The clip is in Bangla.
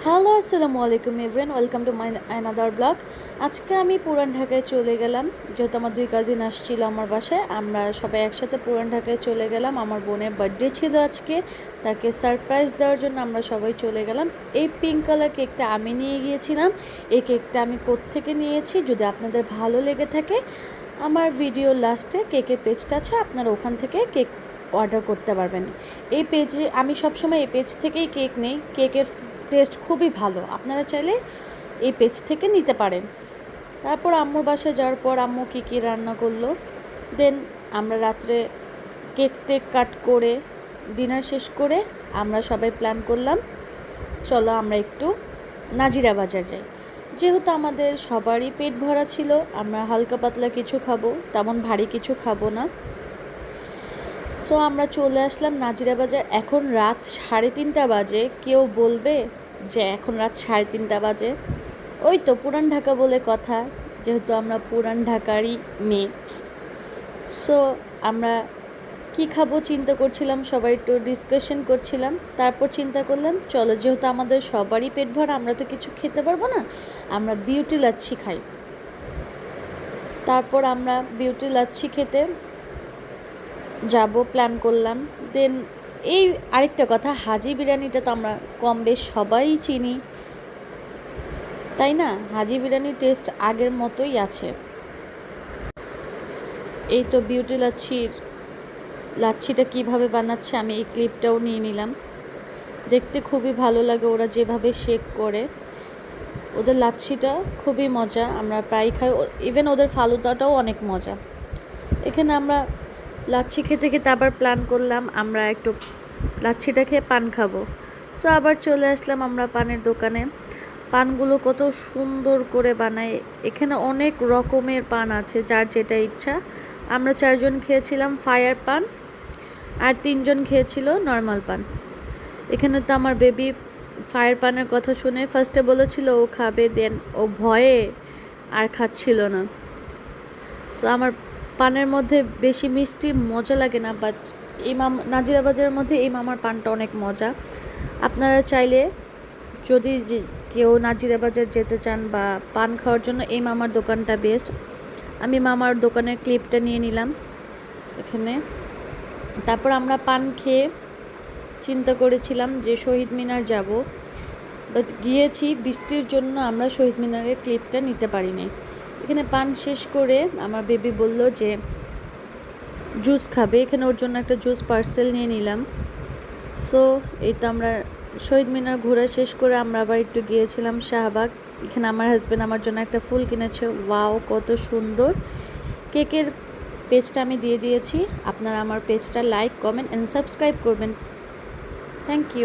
হ্যালো আসসালামু আলাইকুম everyone, welcome to my another blog. আজকে আমি পুরান ঢাকায় চলে গেলাম, যেহেতু আমার দুই কাজিন আসছিল আমার বাসায়। আমরা সবাই একসাথে পুরান ঢাকায় চলে গেলাম। আমার বোনের বার্থডে ছিল আজকে, তাকে সারপ্রাইজ দেওয়ার জন্য আমরা সবাই চলে গেলাম। এই পিঙ্ক কালার কেকটা আমি নিয়ে গিয়েছিলাম। এই কেকটা আমি কোত্থেকে নিয়েছি, যদি আপনাদের ভালো লেগে থাকে আমার ভিডিওর লাস্টে কেকের পেজটা আছে, আপনারা ওখান থেকে কেক অর্ডার করতে পারবেন। এই পেজে আমি সবসময় এই পেজ থেকেই কেক নেই, কেকের টেস্ট খুবই ভালো, আপনারা চাইলে এই পেজ থেকে নিতে পারেন। তারপর আম্মুর বাসায় যাওয়ার পর আম্মু কী রান্না করলো, দেন আমরা রাত্রে কেক টেক কাট করে ডিনার শেষ করে আমরা সবাই প্ল্যান করলাম, চলো আমরা একটু নাজিরা বাজার যাই। যেহেতু আমাদের সবারই পেট ভরা ছিল, আমরা হালকা পাতলা কিছু খাবো, তেমন ভারী কিছু খাবো না। সো আমরা চলে আসলাম নাজিরা বাজার। এখন রাত 3:30 বাজে। কেউ বলবে যে এখন রাত 3:30 বাজে, ওই তো পুরান ঢাকা বলে কথা, যেহেতু আমরা পুরান ঢাকারই মেয়ে। সো আমরা কি খাবো চিন্তা করছিলাম, সবাই একটু ডিসকাশন করছিলাম। তারপর চিন্তা করলাম চলো, যেহেতু আমাদের সবারই পেট ভরা, আমরা তো কিছু খেতে পারবো না, আমরা বিউটি লাচ্ছি খাই। তারপর আমরা বিউটি লাচ্ছি খেতে যাব প্ল্যান করলাম। দেন এই আরেকটা কথা, হাজি বিরিয়ানিটা তো আমরা কম বেশ সবাই চিনি, তাই না? হাজি বিরিয়ানির টেস্ট আগের মতোই আছে। এই তো বিউটি লাচ্ছিটা কিভাবে বানাচ্ছে আমি এই ক্লিপটাও নিয়ে নিলাম। দেখতে খুবই ভালো লাগে ওরা যেভাবে শেক করে। ওদের লাচ্ছিটা খুবই মজা, আমরা প্রায় খাই। ইভেন ওদের ফালুদাটাও অনেক মজা। এখানে আমরা লাচ্ছি খেতে খেতে আবার প্ল্যান করলাম আমরা একটু লাচ্ছিটা খেয়ে পান খাবো। সো আবার চলে আসলাম আমরা পানের দোকানে। পানগুলো কত সুন্দর করে বানায়, এখানে অনেক রকমের পান আছে, যার যেটা ইচ্ছা। আমরা 4 জন খেয়েছিলাম ফায়ার পান, আর 3 জন খেয়েছিল নর্মাল পান। এখানে তো আমার বেবি ফায়ার পানের কথা শুনে ফার্স্টে বলেছিল ও খাবে, দেন ও ভয়ে আর খাচ্ছিল না। সো আমার পানের মধ্যে বেশি মিষ্টি মজা লাগে না, বাট এই নাজিরা বাজারের মধ্যে এই মামার পানটা অনেক মজা। আপনারা চাইলে যদি কেউ নাজিরা বাজার যেতে চান বা পান খাওয়ার জন্য, এই মামার দোকানটা বেস্ট। আমি মামার দোকানের ক্লিপটা নিয়ে নিলাম এখানে। তারপর আমরা পান খেয়ে চিন্তা করেছিলাম যে শহীদ মিনার যাব, বাট গিয়েছি বৃষ্টির জন্য আমরা শহীদ মিনারের ক্লিপটা নিতে পারিনি। এখানে পান শেষ করে আমার বেবি বলল যে জুস খাবে, এখানে ওর জন্য একটা জুস পার্সেল নিয়ে নিলাম। সো এই তো আমরা শহীদ মিনার ঘোরা শেষ করে আমরা আবার একটু গিয়েছিলাম শাহবাগ। এখানে আমার হাজব্যান্ড আমার জন্য একটা ফুল কিনেছে, ওয়াও কত সুন্দর। কেকের পেজটা আমি দিয়ে দিয়েছি, আপনারা আমার পেজটা লাইক, কমেন্ট অ্যান্ড সাবস্ক্রাইব করবেন। Thank you.